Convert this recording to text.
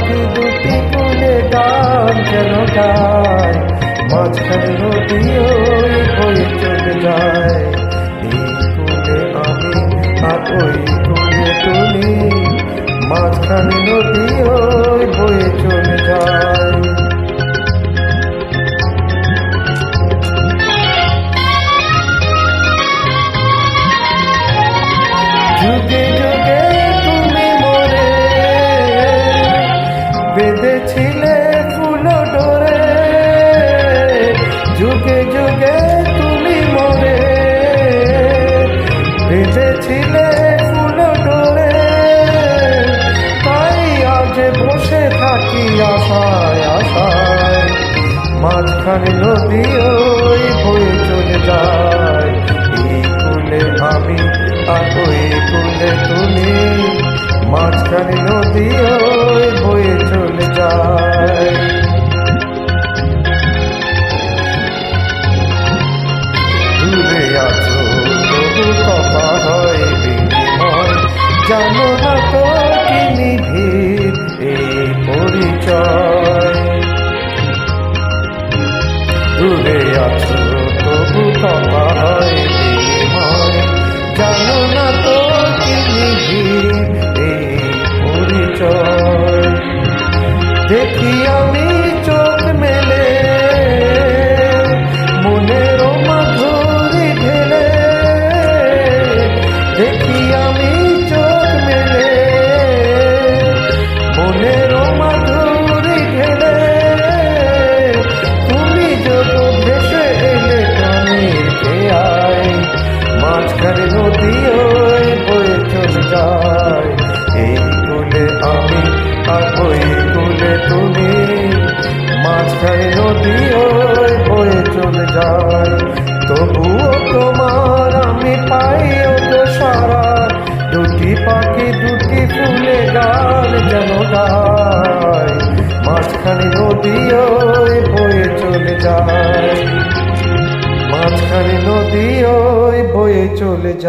পাখি দুটি কুলে গান যেন গায়, মাঝখানে নদী ওই বয়ে চলে যায়। এই কুলে আমি আর ওই কুলে তুমি, মাঝখানে নদী ওই বয়ে চলে যায়। যুগে যুগে তুমি মোরে বেঁধেছিলে ফুল ডোরে, যুগে যুগে তুমি মোরে বেঁধেছিলে ফুল ডোরে। তাই আজ বসে থাকি আশায় আশায়, মাঝখানে নদী ওই বয়ে চলে যায়। এই কুলে আমি আর ওই কুলে তুমি, মাঝখানে নদী ওই বয়ে চলে যায়। দূরে আছো তবু কথা হয় বিনিময়, জানো না তো কি নিবিড় এই পরিচয়। দূরে আছো তবু কথা হয় বিনিময়, জানো না তো কি নিবিড় এই পরিচয়। দেখি আমি চোখ মেলে মনের মাধুরী ঢেলে, দেখি আমি চোখ মেলে মনের মাধুরী ঢেলে। তুমি যত ভেসে এলে প্রাণীর খেয়ায়, মাঝখানে নদী ওই বয়ে চলে যায়। এই কুলে আমি আর ওই কুলে তুমি, মাঝখানে নদী ওই বয়ে চলে যায়। তবুও তোমার আমি পাই ওগো সারা, দুটি পাখি দুটি ফুলে গান যেন গায়, মাঝখানে নদী ওই বয়ে চলে যায়। মাঝখানে নদী ওই বয়ে চলে যায়।